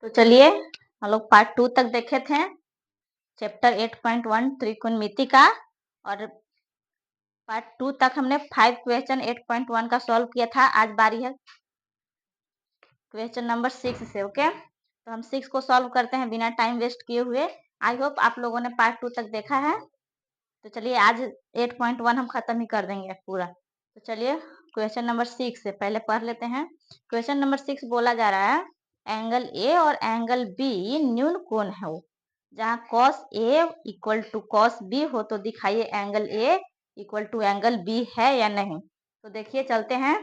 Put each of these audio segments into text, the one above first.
तो चलिए हम लोग पार्ट 2 तक देखे थे चैप्टर 8.1 त्रिकोणमिति का, और पार्ट 2 तक हमने 5 क्वेश्चन 8.1 का सॉल्व किया था। आज बारी है क्वेश्चन नंबर 6 से। ओके, तो हम 6 को सॉल्व करते हैं बिना टाइम वेस्ट किए हुए। आई होप आप लोगों ने पार्ट 2 तक देखा है। तो चलिए आज 8.1 हम खत्म ही कर देंगे पूरा। तो चलिए क्वेश्चन नंबर 6 से पहले पढ़ लेते हैं। क्वेश्चन नंबर 6 बोला जा रहा है एंगल ए और एंगल बी न्यून कोण है वो, जहाँ cos A equal to cos B हो तो दिखाइए angle A equal to angle B है या नहीं। तो देखिए चलते हैं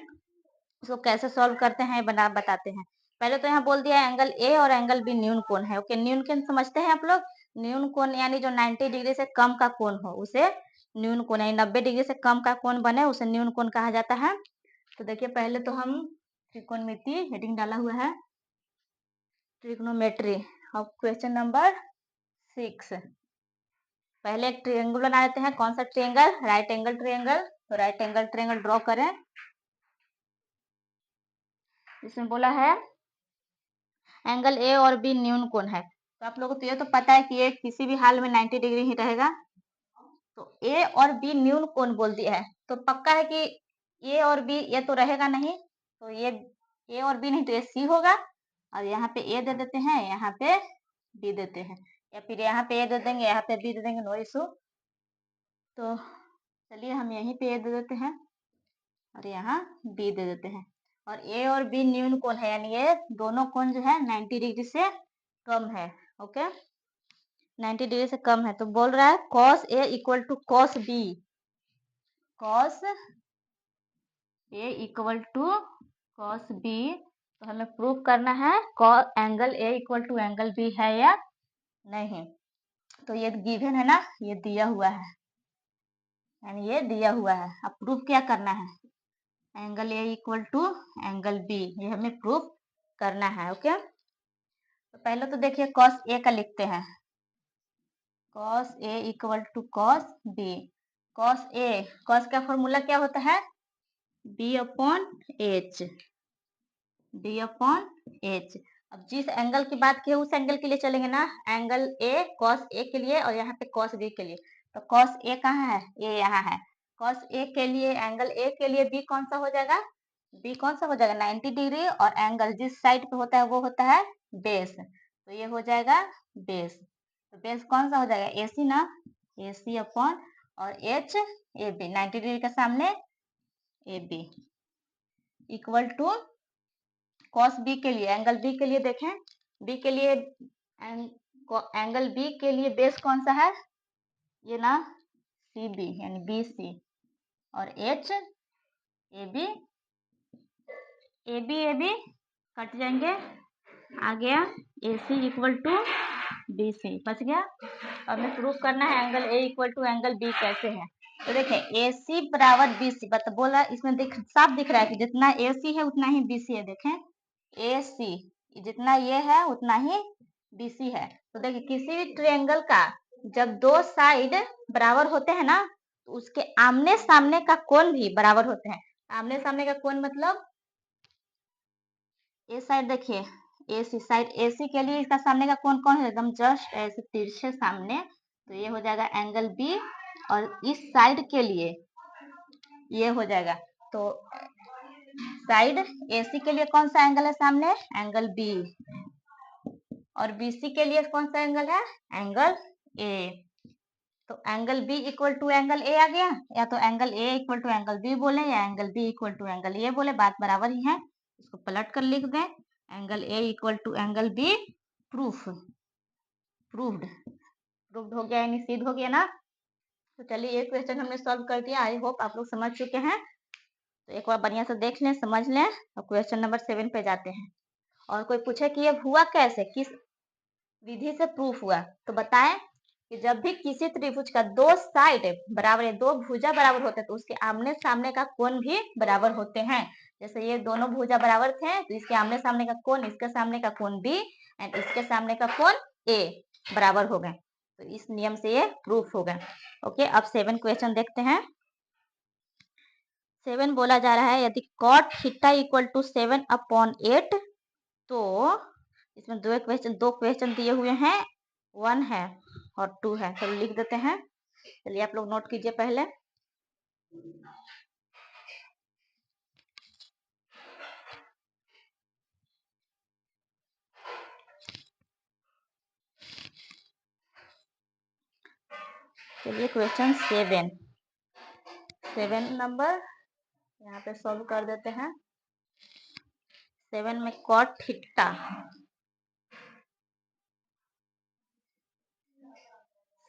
इसको कैसे सॉल्व करते हैं बताते हैं। पहले तो यहाँ बोल दिया एंगल A और एंगल B न्यून कोण है। ओके, न्यून कोण समझते हैं आप लोग। न्यून कोण यानी जो 90 डिग्री से कम का कोण हो उसे न्यून कोण, यानी 90 डिग्री से कम का कोण बने उसे न्यून कोण कहा जाता है। तो देखिए पहले तो हम त्रिकोणमिति हेडिंग डाला हुआ है ट्रिग्नोमेट्री ऑफ क्वेश्चन नंबर 6। पहले एक ट्रायंगल बना लेते हैं। कौन सा ट्रायंगल? Right angle triangle. तो राइट एंगल ट्रायंगल ड्रॉ करें। इसमें बोला है एंगल ए और बी न्यून कोण है। तो आप लोगों को तो ये तो पता है कि ये किसी भी हाल में 90 डिग्री ही रहेगा। तो ए और बी न्यून कोण बोल दिया है तो पक्का है कि ए और बी ये तो रहेगा नहीं। तो ये ए और बी नहीं तो ये सी होगा, और यहाँ पे ए दे देते हैं, यहाँ पे बी देते हैं, या फिर यहाँ पे ए दे देंगे, यहाँ पे बी दे देंगे, नो इशू। तो चलिए हम यहीं पे ए दे देते हैं और यहाँ बी दे देते हैं। और ए और बी न्यून कोण है, यानी ये दोनों कोण जो है 90 डिग्री से कम है। ओके, 90 डिग्री से कम है। तो बोल रहा है cos A equal to cos B, cos A equal to cos B। तो हमें प्रूव करना है angle A equal to angle B है या नहीं। तो ये गिवन है ना, ये दिया हुआ है, यानी ये दिया हुआ है। अब प्रूफ क्या करना है? Angle A equal to angle B, ये हमें प्रूफ करना है। ओके, तो पहले तो देखिए cos A का लिखते हैं। cos A equal to cos B। cos A, cos का फॉर्मूला क्या होता है? B upon H, B upon H। अब जिस एंगल की बात की है उस एंगल के लिए चलेंगे ना, एंगल A cos A के लिए, और यहाँ पे cos B के लिए। तो cos A कहाँ है? A यहाँ है। cos A के लिए, एंगल A के लिए B कौन सा हो जाएगा? B कौन सा हो जाएगा? 90 डिग्री, और एंगल जिस साइड पे होता है वो होता है बेस। तो ये हो जाएगा बेस। तो बेस कौन सा हो जाएगा? AC ना, AC अपॉन और H AB, 90 डिग्री के सामने AB equal to cos B के लिए, एंगल B के लिए देखें, B के लिए एंगल B के लिए बेस कौन सा है? ये ना CB, यानी BC, और H AB, AB कट जाएंगे, आ गया AC इक्वल टू BC, बच गया। अब हमें प्रूफ करना है angle A equal to angle B कैसे है। तो देखें AC बराबर BC, बोला इसमें साफ दिख रहा है कि जितना AC है उतना ही BC है। देखें AC जितना ये है उतना ही BC है। तो देखिए किसी भी ट्रायंगल का जब दो साइड बराबर होते हैं ना, तो उसके आमने सामने का कोण भी बराबर होते हैं। आमने सामने का कोण मतलब ए साइड देखिए, AC साइड, AC के लिए इसका सामने का कोण कौन है? एकदम जस्ट ऐसे तिरछे सामने। तो ये हो जाएगा एंगल B, और इस साइड के लिए ये हो जाएगा। तो साइड AC के लिए कौन सा एंगल है सामने? Angle B। और BC के लिए कौन सा एंगल है? Angle A। तो angle B equal to angle A आ गया, या तो angle A equal to angle B बोले, या angle B equal to angle A बोले, बात बराबर ही है। इसको पलट कर लिख दें, angle A equal to angle B proved हो गया, यानी सिद्ध हो गया ना। तो चलिए ये क्वेश्चन हमने सॉल्व कर दिया। आई होप आप लोग समझ चुके हैं। तो एक बार बढ़िया से देख लें, समझ लें, और क्वेश्चन नंबर 7 पे जाते हैं। और कोई पूछे कि ये हुआ कैसे, किस विधि से प्रूफ हुआ, तो बताएं कि जब भी किसी त्रिभुज का दो साइड बराबर है, दो भुजा बराबर होते हैं, तो उसके आमने सामने का कोण भी बराबर होते हैं। जैसे ये दोनों भुजा बराबर थे तो इसके आमने सामने का कोण, इसके सामने का कोण B एंड इसके सामने का कोण A बराबर हो गए। तो इस नियम से ये प्रूफ हो गए। ओके, अब 7 क्वेश्चन देखते हैं। 7 बोला जा रहा है यदि cot थीटा इक्वल टू 7/8 तो इसमें दो क्वेश्चन दिए हुए हैं, 1 है और 2 है। चलो लिख देते हैं। चलिए आप लोग नोट कीजिए पहले। चलिए क्वेश्चन 7 नंबर यहाँ पे सॉल्व कर देते हैं। 7 में कॉट थीटा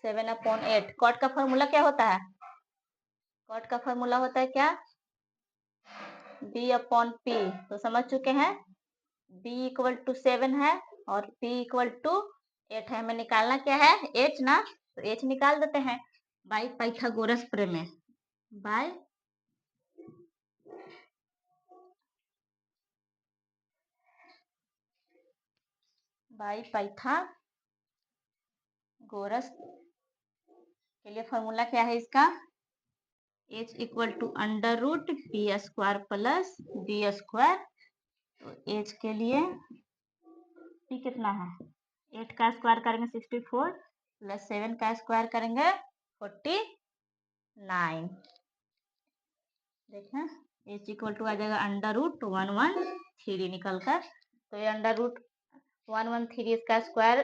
7/8। कॉट का फॉर्मूला क्या होता है? कॉट का फॉर्मूला होता है क्या? B/P। तो समझ चुके हैं। B = 7 है और P = 8 है। हमें निकालना क्या है? H ना, तो H निकाल देते हैं बाय पाइथागोरस प्रमेय। बाय पाइथागोरस के लिए फॉर्मूला क्या है इसका? H = √p² plus b²। तो H के लिए P कितना है? 8 का स्क्वायर करेंगे 64 प्लस 7 का स्क्वायर करेंगे 49। देखें H = आ जाएगा √113 निकल कर। तो ये √113 इसका स्क्वायर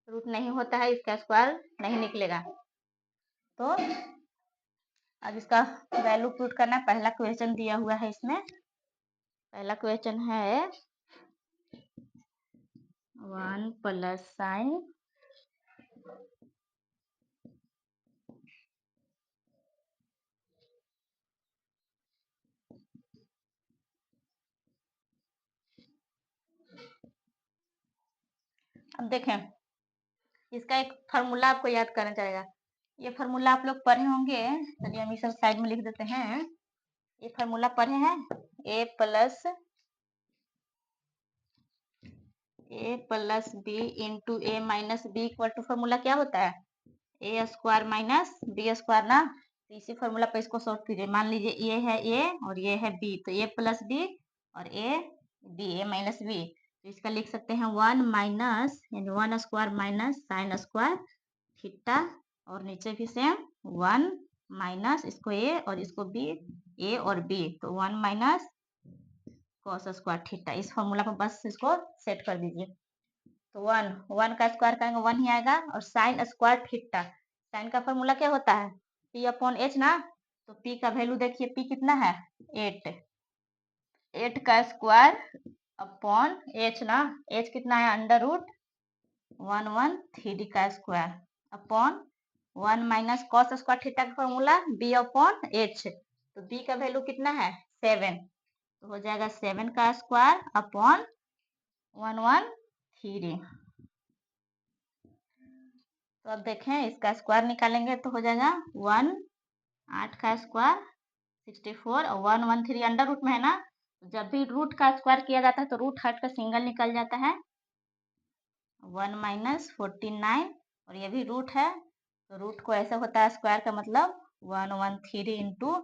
रूट नहीं होता है, इसका स्क्वायर नहीं निकलेगा। तो अब इसका वैल्यू पुट करना। पहला क्वेश्चन दिया हुआ है इसमें। पहला क्वेश्चन है 1 प्लस साइन अब देखें इसका एक फार्मूला आपको याद करना चाहिए। ये फार्मूला आप लोग पढ़े होंगे। चलिए हम इसे साइड में लिख देते हैं। ये फार्मूला पढ़े हैं a plus B into a minus B equal to formula क्या होता है? a² माइनस b² ना। तो इसी फार्मूला पे इसको सॉल्व कीजिए। मान लीजिए ये है a और ये है b, तो a प्लस b और a माइनस b। तो इसका लिख सकते हैं 1 माइनस यानी 1² माइनस sin² थीटा और नीचे भी सेम 1 माइनस इसको a और इसको b, a और b, तो 1 माइनस cos² थीटा। इस फॉर्मूला पर बस इसको सेट कर दीजिए। तो 1 का स्क्वायर करेंगे 1 ही आएगा और sin² थीटा। साइन का फॉर्मूला क्या होता है? P/H ना। तो P का वैल्यू देखिए, P कितना है? 8। 8 का स्क्वायर अपॉन H ना। H कितना है? √113 का square upon 1 minus cos² theta का फॉर्मूला B/H। तो B का वैल्यू कितना है? 7। तो हो जाएगा 7 का स्क्वायर अपॉन 113। तो अब देखें इसका स्क्वायर निकालेंगे तो हो जाएगा 8 का स्क्वायर 64 और 113 अंडर रूट में है ना। जब भी रूट का स्क्वायर किया जाता है तो रूट हट कर सिंगल निकल जाता है। 1 माइनस 49 और ये भी रूट है तो रूट को ऐसा होता है स्क्वायर का मतलब 113 इंटू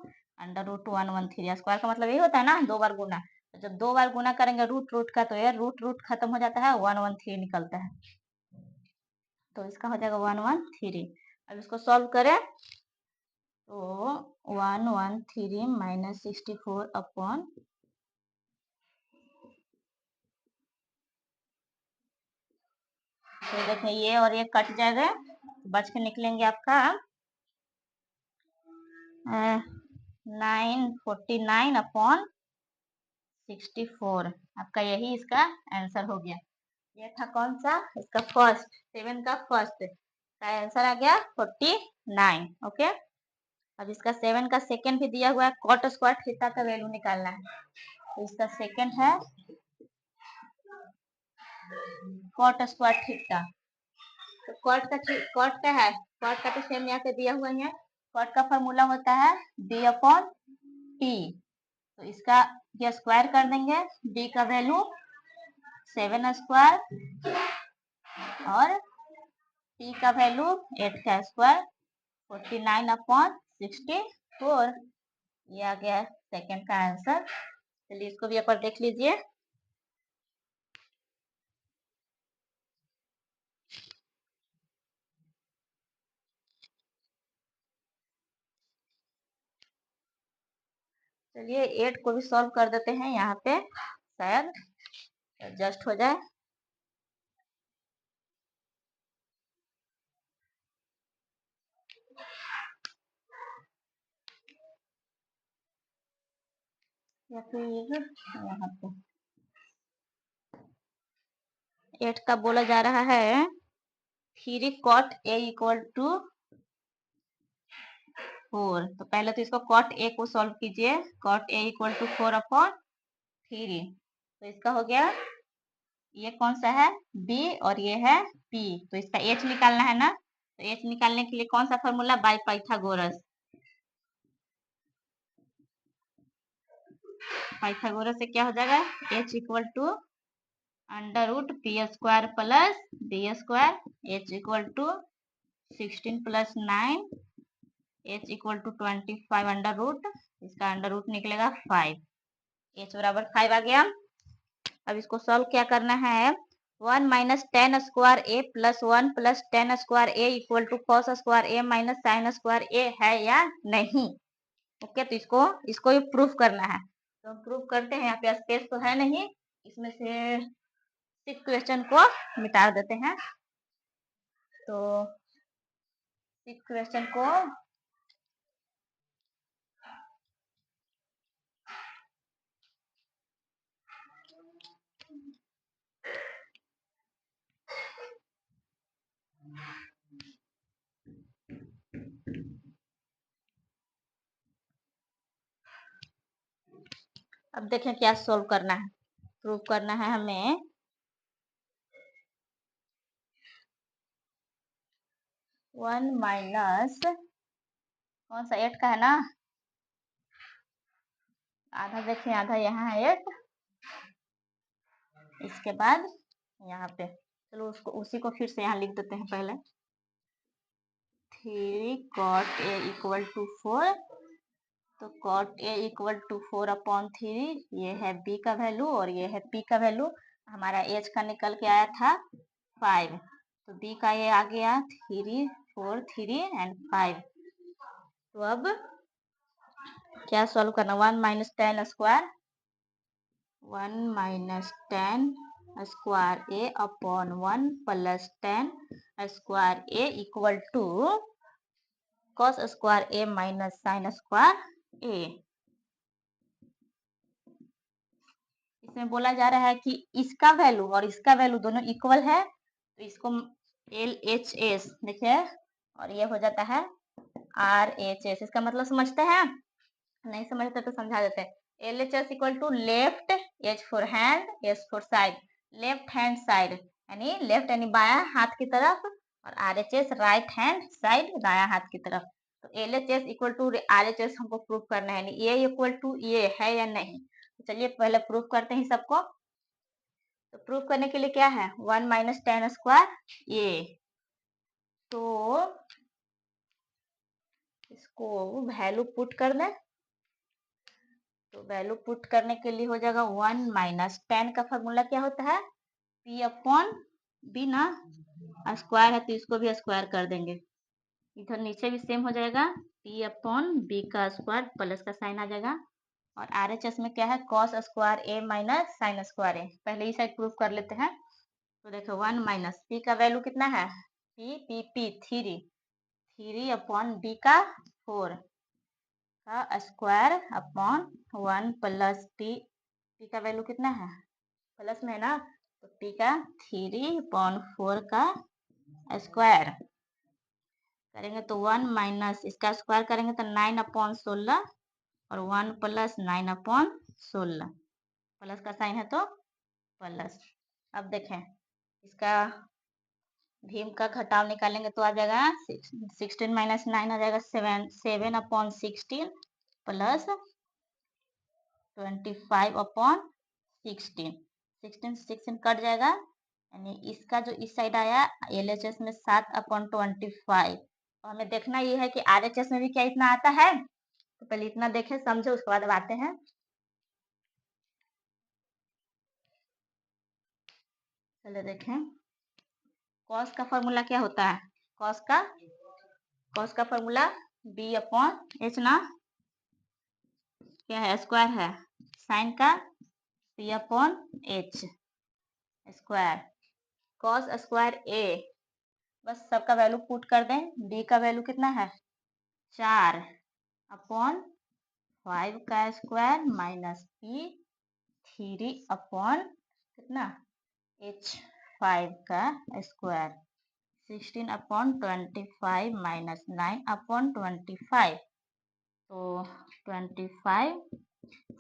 √113। स्क्वायर का मतलब यही होता है ना, 2 बार गुना। तो जब 2 बार गुना करेंगे रूट का तो ये रूट खत्म हो जाता है, 113 निकलता है। तो इसका हो जाएगा 113। अब इसको सॉल्व करें तो 113 माइनस 64 अपॉन तो देखिए ये और ये कट जाएगा, बच के निकलेंगे आपका 949 अपॉन 64। आपका यही इसका आंसर हो गया। ये था कौन सा? इसका फर्स्ट 7 का फर्स्ट का आंसर आ गया 49। ओके। अब इसका 7 का सेकंड भी दिया हुआ है, cot² थीटा का वैल्यू निकालना है। तो इसका सेकंड है cot² थीटा। तो कॉट का है, कॉट का तो सेम यहाँ पे दिया हुआ है। कॉट का फॉर्मूला होता है B/P। तो इसका ये स्क्वायर कर देंगे। B का वैल्यू 7² और P का वैल्यू 8 का स्क्वायर 49/64। ये आ गया सेकंड का आंसर। चलिए इसको भी एक बार देख लीजिए। चलिए 8 को भी सॉल्व कर देते हैं यहाँ पे, शायद एडजस्ट हो जाए। या फिर यहाँ पे 8 का बोला जा रहा है 3 cot a इक्वल टू 4। तो पहले तो इसको cot a को सॉल्व कीजिए। cot a equal to 4/3। तो इसका हो गया, ये कौन सा है b और ये है p, तो इसका h निकालना है ना। तो h निकालने के लिए कौन सा फॉर्मूला, बाय पाइथागोरस। पाइथागोरस से क्या हो जाएगा, h equal to under root P square plus B square, h equal to 16 plus 9, h equal to 25 under root, इसका अंडर रूट निकलेगा 5, h बराबर 5 आ गया। अब इसको सॉल्व क्या करना है, 1 minus tan square A plus 1 plus tan square A equal to cos square A minus sine square A है या नहीं। ओके, तो इसको भी प्रूफ करना है। तो प्रूफ करते हैं। यहाँ पे स्पेस तो है नहीं, इसमें से 6 क्वेश्चन को मिटा देते हैं। तो 6 क्वेश्चन को अब देखें क्या सोल्व करना है। प्रूफ करना है हमें 1 माइनस कौन सा 8 का है ना, आधा देखें, आधा यहाँ है 8, इसके बाद यहाँ पे, चलो उसको उसी को फिर से यहाँ लिख देते हैं पहले। 3 cot a इक्वल टू 4, तो cot a इक्वल टू 4/3, ये है b का वैल्यू और ये है p का वैल्यू। हमारा h का निकल के आया था 5, तो b का ये आ गया 3 4 3 एंड 5। तो अब क्या सॉल्व करना, 1 minus tan square, 1 minus tan square A upon 1 plus tan square A equal to cos square A minus sine square A. इसमें बोला जा रहा है कि इसका वैल्यू और इसका वैल्यू दोनों इक्वल है, तो इसको LHS देखिए, और ये हो जाता है RHS। इसका मतलब समझते हैं, नहीं समझते तो समझा देते हैं। LHS equal to left, H for hand, S for side, left hand side यानी लेफ्ट यानी बाया हाथ की तरफ, और RHS राइट हैंड साइड दाया हाथ की तरफ। तो LHS इक्वल टू RHS हमको प्रूव करना है, ये इक्वल टू ये है या नहीं। तो चलिए पहले प्रूफ करते हैं सबको। तो प्रूफ करने के लिए क्या है, 1 माइनस टेन स्क्वायर ये, तो इसको वैल्यू पुट कर दें। तो वैल्यू पुट करने के लिए हो जाएगा 1 माइनस टेन का फॉर्मूला क्या होता है, p अपॉन बी ना, स्क्वायर है तो इसको भी स्क्वायर कर देंगे। इधर नीचे भी सेम हो जाएगा, p अपॉन बी का स्क्वायर प्लस का साइन आ जाएगा। और RHS में क्या है, cos square A minus sine square ए। पहले ही साइड प्रूफ कर लेते हैं। तो देखो 1 माइनस p का वैल्यू कितना है, p 3 अपॉन b का 4 का स्क्वायर अपॉन 1 प्लस p का वैल्यू कितना है, प्लस में है ना, तो p का 3/4 का स्क्वायर करेंगे तो 1 माइनस इसका स्क्वायर करेंगे तो 9/16, और 1 प्लस 9/16, प्लस का साइन है तो प्लस। अब देखें इसका भीम का घटाव निकालेंगे तो आ जाएगा 16 माइनस 9 आ जाएगा 7/16 प्लस 25/16, 16 कट जाएगा, यानी इसका जो इस साइड आया LHS में 7/25। और हमें देखना ये है कि RHS में भी क्या इतना आता है। तो पहले इतना देखें समझे, उसके बाद अब आते हैं। चलिए देखें कॉस का फॉर्मूला क्या होता है, कॉस का फॉर्मूला b अपॉन h ना। क्या है, स्क्वायर है साइन का p upon h square cos square a, बस सबका वैल्यू पुट कर दें। b का वैल्यू कितना है 4 अपॉन 5 का स्क्वायर माइनस p 3 अपॉन कितना h5 का स्क्वायर 16 अपॉन 25 माइनस 9 अपॉन 25, तो 25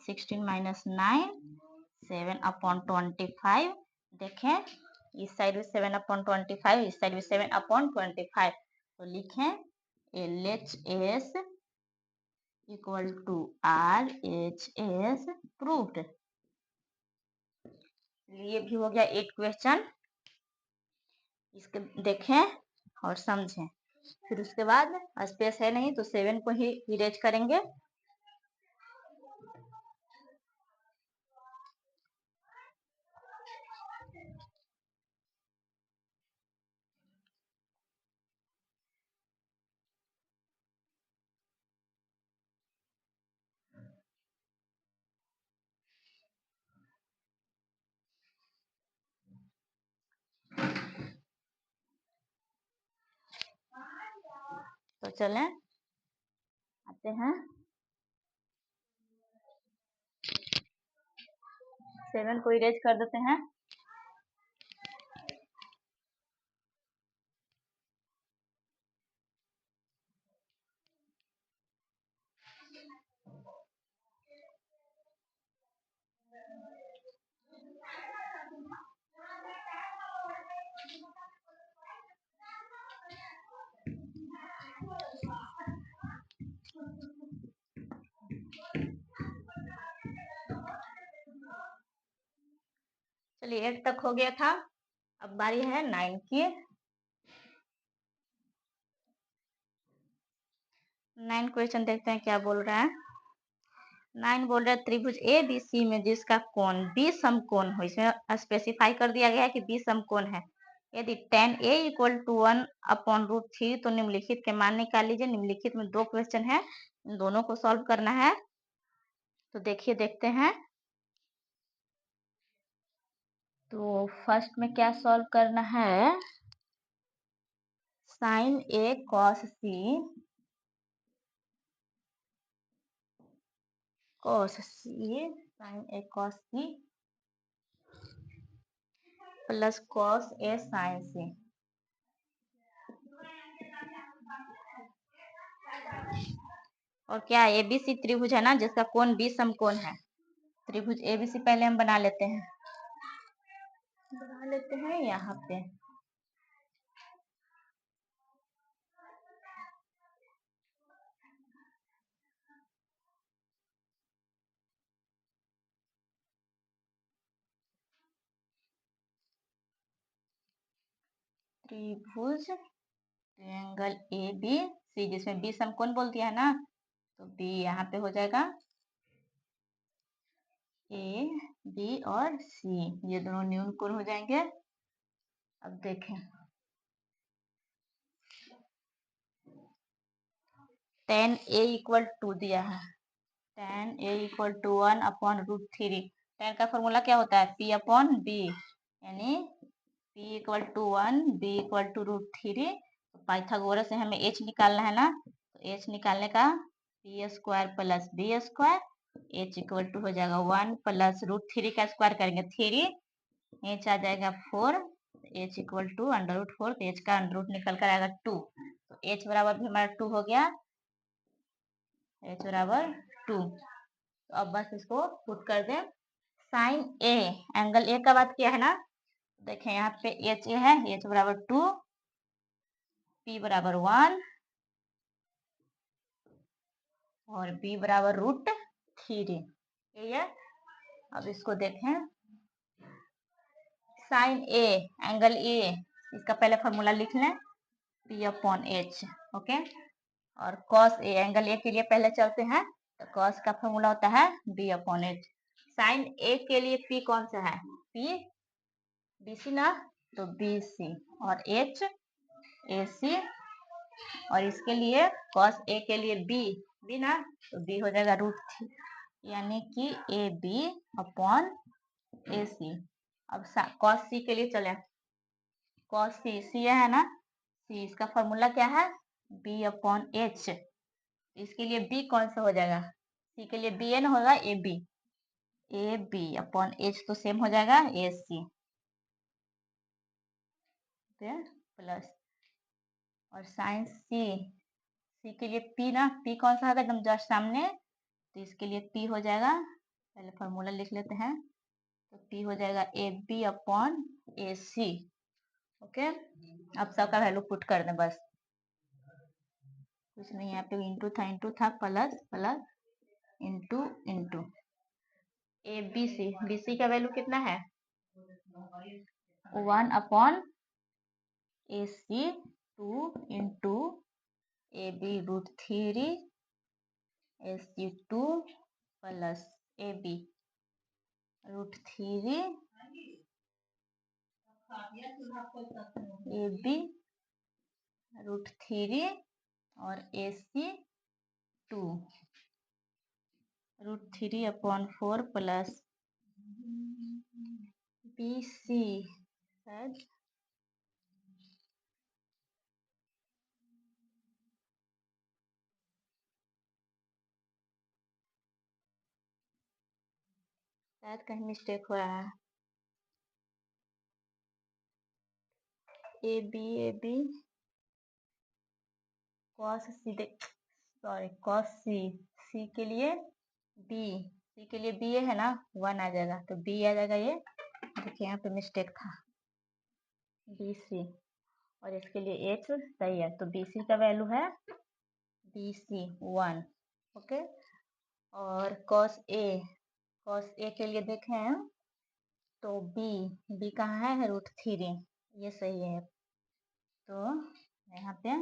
16 माइनस 9 7 अपॉन 25। देखें इस साइड भी 7 अपॉन 25, इस साइड भी 7 अपॉन 25, तो लिखें LHS equal to RHS proved. ये भी हो गया 8 क्वेश्चन, इसके देखें और समझें। फिर उसके बाद स्पेस है नहीं तो 7 को ही इरेज करेंगे। तो चलें आते हैं 7 को इरेज कर देते हैं। चलिए 8 तक हो गया था, अब बारी है 9 की। 9 क्वेश्चन देखते हैं क्या बोल रहा है। 9 बोल रहा है त्रिभुज ABC में जिसका कोण B समकोण हो, इसमें स्पेसिफाई कर दिया गया है कि B समकोण है। यदि tan A equal to 1 upon root 3 तो निम्नलिखित के मान निकाल लीजिए। निम्नलिखित में 2 क्वेश्चन है, इन दोनों को सॉल्व करना है। तो देखिए देखते हैं। तो फर्स्ट में क्या सॉल्व करना है, sine A cos C sine A cos C plus cos A sin C। और क्या ABC त्रिभुज है ना जिसका कोण B समकोण है। त्रिभुज ABC पहले हम बना लेते हैं, यहाँ पे त्रिभुज ट्रायंगल ABC जिसमें B समकोण बोल दिया है ना, तो B यहाँ पे हो जाएगा A B और C, ये दोनों न्यून कोण हो जाएंगे। अब देखें tan A इक्वल टू दिया है, tan A equal to 1 upon root 3। tan का फॉर्मूला क्या होता है P अपॉन B, यानी P equal to 1 B equal to root 3। Pythagoras से हमें H निकालना है ना, तो H निकालने का P square plus B square H equal to हो जाएगा 1 प्लस रूट 3 का स्क्वायर करेंगे 3, H आ जाएगा 4, H equal to under root 4, तो H का अंडर रूट निकल कर आएगा 2, तो H बराबर भी हमारा 2 हो गया, H बराबर 2। तो अब बस इसको पुट कर दें। साइन A एंगल A का बात किया है ना, देखें यहाँ पे H A है, H बराबर 2, P बराबर 1 और B बराबर रूट 3। ये है। अब इसको देखें साइन A एंगल A, इसका पहले फॉर्मूला लिख लें P अपॉन H, ओके। और कॉस A एंगल A के लिए पहले चलते हैं, तो कॉस का फॉर्मूला होता है B upon H। Sine A के लिए P कौन सा है P BC ना, तो BC और H AC, और इसके लिए cos A के लिए B ना, तो B हो जाएगा रूट 3। यानी कि ए बी अपॉन ए सी। अब कॉस सी के लिए चले, कॉस सी सी है ना, सी इसका फॉर्मूला क्या है, बी अपॉन एच। इसके लिए बी कौन सा हो जाएगा, सी के लिए बी एन होगा, ए बी अपॉन एच तो सेम हो जाएगा ए सी प्लस, और साइन सी, सी के लिए पी ना, पी कौन सा होगा एकदम जस्ट सामने, तो इसके लिए पी हो जाएगा, पहले फॉर्मूला लिख लेते हैं, तो पी हो जाएगा A B upon A C. Okay, अब सबका वैल्यू पुट कर दें बस, कुछ नहीं, यहाँ पे इंटू था plus plus into into A B C का वैल्यू कितना है 1 upon A C 2 into A B √3 A C 2 plus A B √3 A B √3 और A C 2 √3 upon 4 plus B C, शायद कहीं मिस्टेक हुआ है, A B cos C, sorry cos C, C के लिए बी, सी के लिए बी है ना 1 आ जाएगा, तो बी आ जाएगा, ये देखिए यहाँ पे मिस्टेक था, बी सी, और इसके लिए एच सही है, तो बी सी का वैल्यू है बी सी 1। ओके, और कॉस ए के लिए देखें तो बी कहाँ है √3, ये सही है, तो यहाँ पे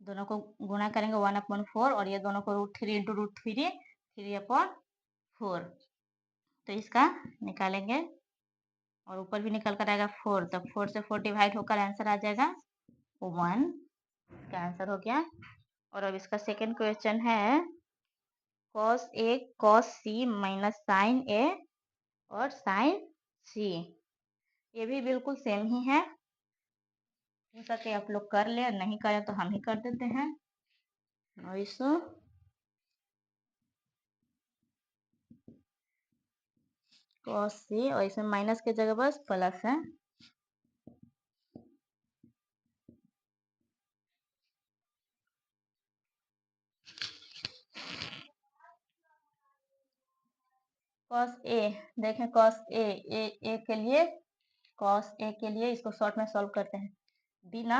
दोनों को गुणा करेंगे 1/4, और ये दोनों को √3 इंटू √3 3/4, तो इसका निकालेंगे, और ऊपर भी निकल कर आएगा 4, तो 4 से 4 डिवाइड होकर आंसर आ जाएगा 1, इसका आंसर हो गया। और अब इसका सेकंड क्वेश्चन है cos A cos C minus sign ए और साइन सी, ये भी बिल्कुल सेम ही है, हो सके आप लोग कर ले, नहीं करें तो हम ही कर देते हैं। और इसको कॉस सी, और इसमें माइनस के जगह बस प्लस है, कॉस ए, देखें कॉस ए के लिए, कॉस ए के लिए इसको शॉर्ट में सॉल्व करते हैं, बी ना,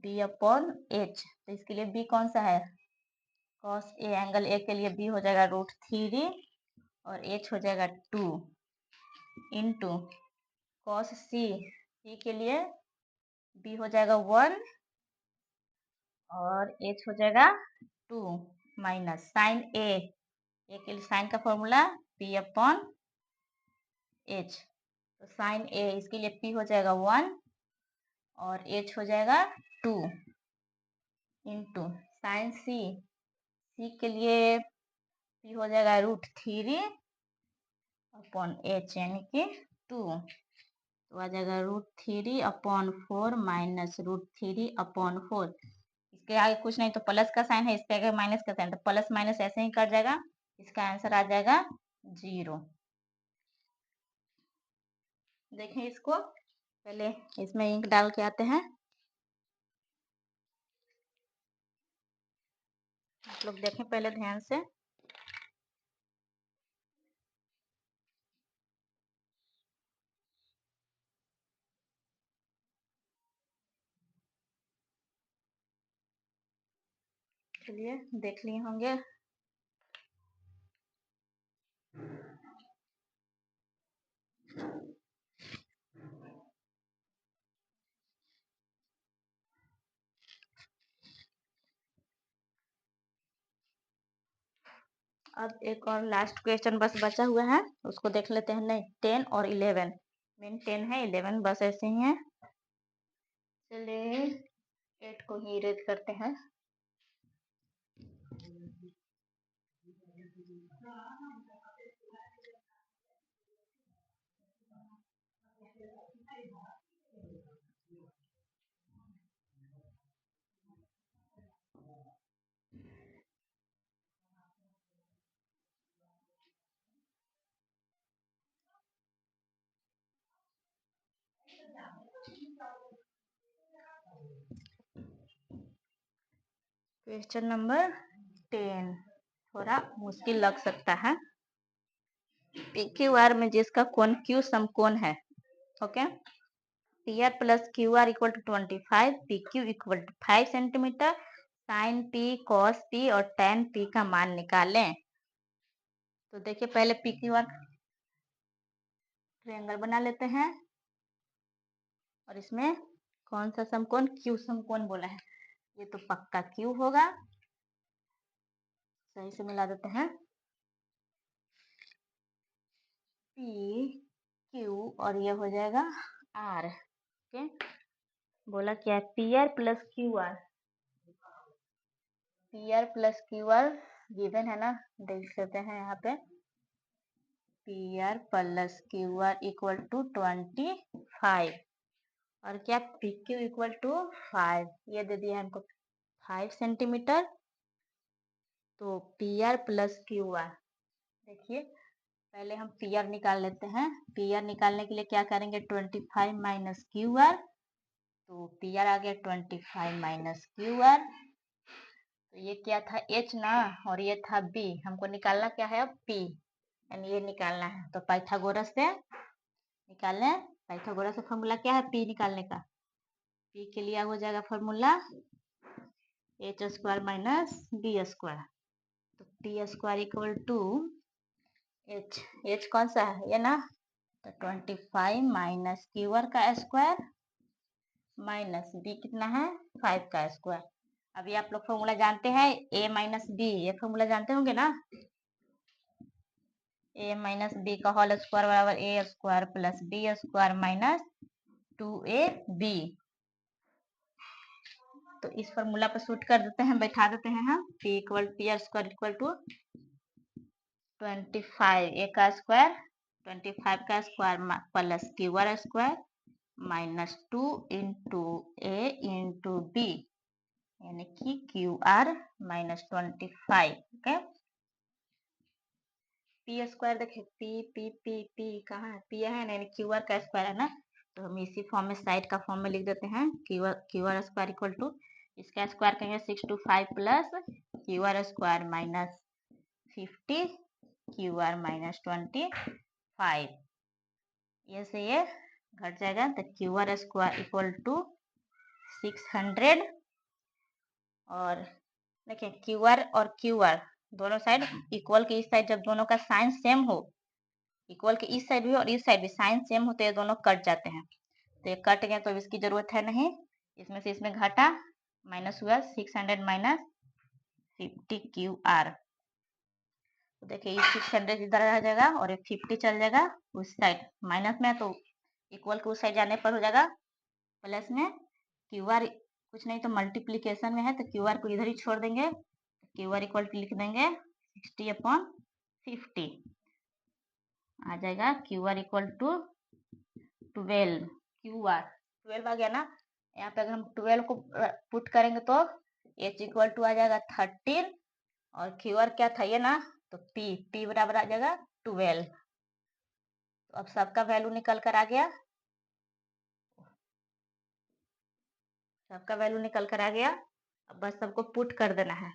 बी अपॉन एच, तो इसके लिए बी कौन सा है, कॉस ए एंगल ए के लिए बी हो जाएगा √3 और एच हो जाएगा 2 इंटू कॉस सी के लिए बी हो जाएगा 1 और एच हो जाएगा 2 माइनस साइन ए के लिए साइन का फॉर्मूला पी अपॉन एच, तो साइन ए इसके लिए पी हो जाएगा 1 और एच हो जाएगा 2 इंटू साइन सी के लिए पी हो जाएगा √3 अपॉन एच यानी कि 2, तो आ जाएगा √3/4 माइनस √3/4, इसके आगे कुछ नहीं तो प्लस का साइन है, इसके आगे माइनस का साइन, तो प्लस माइनस ऐसे ही कर जाएगा, इसका आंसर आ जाएगा 0। देखें इसको, पहले इसमें इंक डाल के आते हैं, आप लोग देखें पहले ध्यान से, चलिए देख लिए होंगे। अब एक और लास्ट क्वेश्चन बस बचा हुआ है, उसको देख लेते हैं, नहीं 10 और 11, मेन 10 है, 11 बस ऐसे ही है, चलिए 8 को ही इरेज करते हैं। क्वेश्चन नंबर 10 थोड़ा मुश्किल लग सकता है। PQR में जिसका कोण Q समकोण है, ओके, PR plus QR equal to 25, PQ equal to 5 centimetre, sine P, cos P और tan P का मान निकालें। तो देखिए पहले PQR ट्रायंगल बना लेते हैं और इसमें कौन सा समकोण Q समकोण बोला है, ये तो पक्का Q होगा, सही से मिला देते हैं। P Q और ये हो जाएगा R, ओके। बोला क्या है, PR plus QR, PR plus QR गिवन है ना, देख लेते हैं यहाँ पे। PR plus QR equal to 25 और क्या PQ इक्वल टू 5, ये दे दिया हमको 5 सेंटीमीटर। तो PR प्लस QR, देखिए पहले हम PR निकाल लेते हैं। PR निकालने के लिए क्या करेंगे, 25 माइनस QR, तो PR आ गया 25 माइनस QR। तो ये क्या था H ना, और ये था B, हमको निकालना क्या है अब P, यानी ये निकालना है। तो पाइथागोरस से निकालने, पाइथागोरस का फॉर्मूला क्या है P निकालने का, P के लिए हो जाएगा formula H square minus B square. तो T square equal to H कौन सा है ये ना, तो 25 माइनस QR का स्क्वायर माइनस B कितना है 5 का स्क्वायर। अभी आप लोग फॉर्मूला जानते हैं A माइनस B, ये फॉर्मूला जानते होंगे ना, A माइनस B का होल स्क्वायर बराबर A square plus B square minus 2AB। तो इस फॉर्मूला पर शूट कर देते हैं, बैठा देते हैं हम। P square equal to 25 A का स्क्वायर, 25 का square plus QR square minus 2 into A into B, यानी कि QR minus 25, okay. P square देखिए P कहाँ है, P है ना, यानी QR का स्क्वायर है ना, तो हम इसी फॉर्म में साइड का फॉर्म में लिख देते हैं। QR स्क्वायर इक्वल टू, इसका स्क्वायर कहेंगे 625 plus QR square minus 50 QR minus 25, ये से ये घट जाएगा। तो QR स्क्वायर इक्वल टू 600, और देखिए QR और QR दोनों साइड इक्वल के इस साइड जब दोनों का साइन सेम हो, इक्वल के इस साइड भी और इस साइड भी साइन सेम होते हैं, दोनों कट जाते हैं। तो ये कट गए तो इसकी जरूरत है नहीं, इसमें से इसमें घटा, माइनस हुआ 600 माइनस 50 QR। तो देखिए ये 600 इधर आ जाएगा और ये 50 चल जाएगा उस साइड, माइनस में तो इक्वल के उस साइड जाने पर हो जाएगा प्लस में। QR कुछ नहीं तो मल्टीप्लीकेशन में है, तो QR को इधर ही छोड़ देंगे, QR इक्वल टू लिख देंगे 60/50, आ जाएगा QR इक्वल टू 12, QR 12 आ गया ना। यहाँ पे अगर हम 12 को पुट करेंगे तो H इक्वल टू आ जाएगा 13, और QR क्या था ये ना, तो P बराबर आ जाएगा 12। तो अब सबका वैल्यू निकल कर आ गया, सबका वैल्यू निकल कर आ गया। अब बस सबको पुट कर देना है।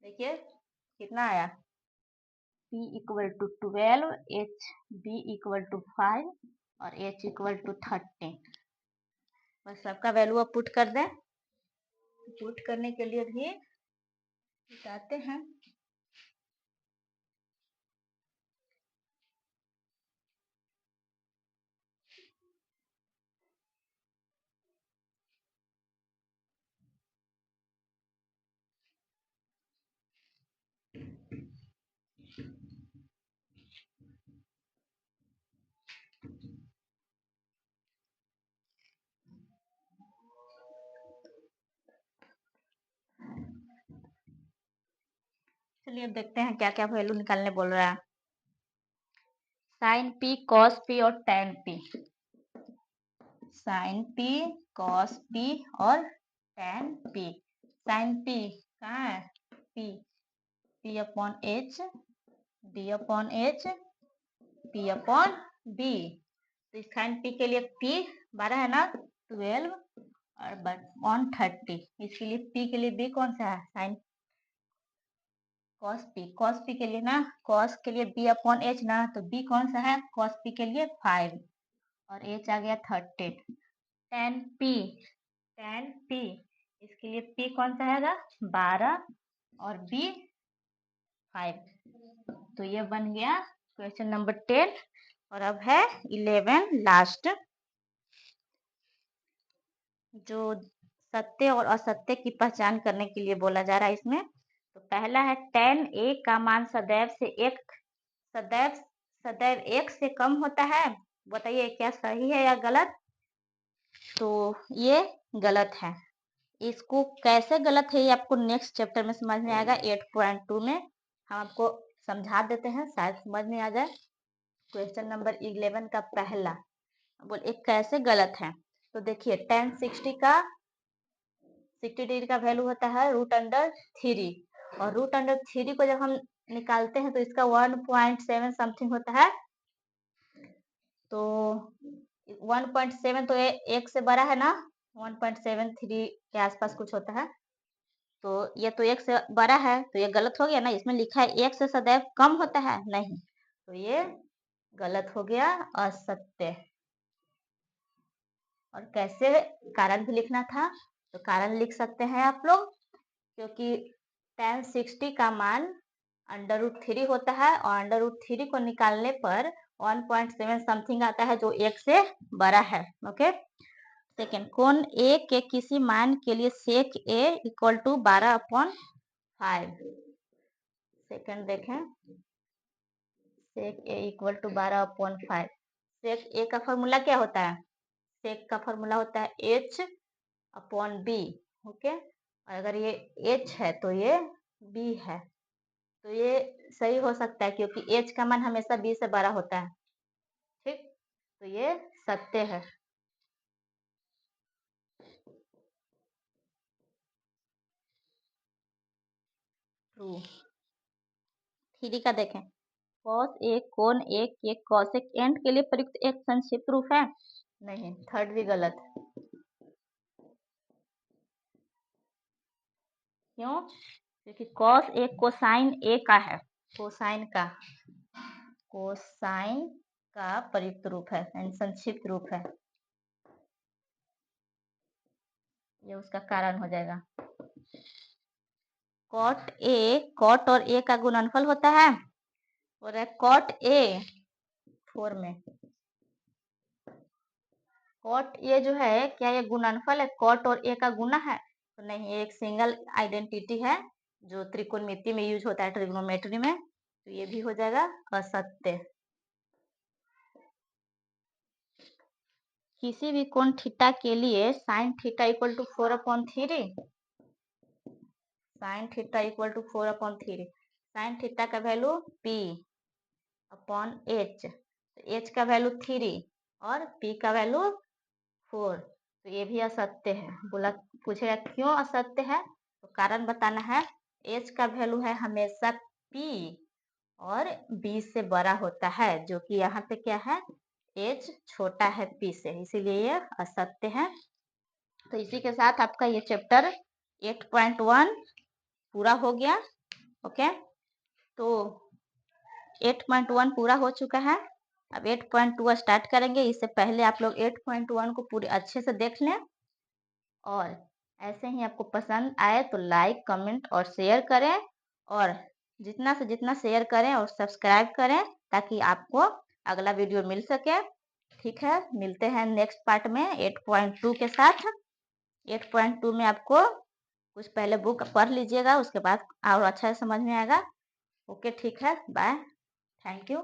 देखिए कितना आया, P equal to 12, B equal to 5 और H इक्वल टू 13। बस सबका वैल्यू अब पुट कर दें। पुट करने के लिए भी बताते हैं। चलिए अब देखते हैं क्या क्या वैल्यू निकालने बोल रहा है। साइन पी, कॉस पी और tan P. Sine P, cos P और टेन पी। साइन पी कहाँ है? P, P upon H, D upon H, P upon B. तो साइन पी के लिए पी 12 है ना, 12 और अपॉन 30। इसके लिए पी के लिए बी कौन सा है? Sine cos P. Cos P के लिए ना, कॉस के लिए बी अपॉन एच ना, तो बी कौन सा है? कॉस पी के लिए 5 और एच आ गया 30। टेन पी, टेन पी इसके लिए पी कौन सा है? 12 और बी 5। तो ये बन गया क्वेश्चन नंबर 10। और अब है 11 लास्ट, जो सत्य और असत्य की पहचान करने के लिए बोला जा रहा है इसमें। तो पहला है tan a का मान सदैव सदैव 1 से कम होता है। बताइए क्या सही है या गलत? तो ये गलत है। इसको कैसे गलत है ये आपको नेक्स्ट चैप्टर में समझ में आएगा। 8.2 में हम आपको समझा देते हैं, शायद समझ में आ जाए। क्वेश्चन नंबर 11 का पहला बोल एक कैसे गलत है। तो देखिए tan 60 डिग्री का वैल्यू होता है √3 और √3 को जब हम निकालते हैं तो इसका 1.7 समथिंग होता है। तो 1.7 तो एक से बड़ा है ना, 1.73 के आसपास कुछ होता है। तो ये तो एक से बड़ा है, तो ये गलत हो गया ना। इसमें लिखा है एक से सदैव कम होता है, नहीं, तो ये गलत हो गया, असत्य। और कैसे कारण भी लिखना था, तो कारण लिख सकते हैं आप लोग, क्योंकि tan 60 का मान √3 होता है और √3 को निकालने पर 1.7 समथिंग आता है, जो एक से बड़ा है। ओके। सेकेंड, कोण ए के किसी मान के लिए सेक ए इक्वल टू 12/5। सेकेंड देखें, सेक ए इक्वल टू 12/5। सेक ए का फॉर्मूला क्या होता है? सेक का फॉर्मूला होता है एच अपॉन बी। ओके, और अगर ये एच है तो ये बी है, तो ये सही हो सकता है क्योंकि एच का मान हमेशा बी से बड़ा होता है। ठीक, तो ये सत्य है। ट्रू। 3 का देखें, कॉस ए कोण ए के कोसेकेंट के लिए प्रयुक्त एक संक्षिप्त रूप है। नहीं, थर्ड भी गलत। क्यों? क्योंकि कॉस ए कोसाइन ए का है, कोसाइन का प्रयुक्त रूप है, संक्षिप्त रूप है। ये उसका कारण हो जाएगा। कॉट और ए का गुणनफल होता है, और कॉट ए 4 में। कॉट ए जो है, क्या ये गुणनफल है? कॉट और ए का गुना है? तो नहीं, ये एक सिंगल आइडेंटिटी है जो त्रिकोणमिति में यूज होता है, ट्रिग्नोमेट्री में। तो ये भी हो जाएगा असत्य। किसी भी कोण थीटा के लिए sine theta equal to 4/3। Sine theta equal to 4/3। Sine theta का वैल्यू p अपॉन h, तो h का वैल्यू 3 और p का वैल्यू 4। तो ये भी असत्य है। बोला, पूछेगा क्यों असत्य है, तो कारण बताना है। h का वैल्यू है हमेशा p और b से बड़ा होता है, जो कि यहाँ पे क्या है, h छोटा है p से, इसीलिए ये असत्य है। तो इसी के साथ आपका ये चैप्टर 8.1 पूरा हो गया। ओके, तो 8.1 पूरा हो चुका है। अब 8.2 स्टार्ट करेंगे। इससे पहले आप लोग 8.1 को पूरे अच्छे से देख लें, और ऐसे ही आपको पसंद आए तो लाइक, कमेंट और शेयर करें, और जितना से जितना शेयर करें और सब्सक्राइब करें, ताकि आपको अगला वीडियो मिल सके। ठीक है, मिलते हैं नेक्स्ट पार्ट में 8.2 के साथ। 8.2 में आपको कुछ पहले बुक पढ़ लीजिएगा, उसके बाद और अच्छा समझ में आएगा। ओके, ठीक है, बाय, थैंक यू।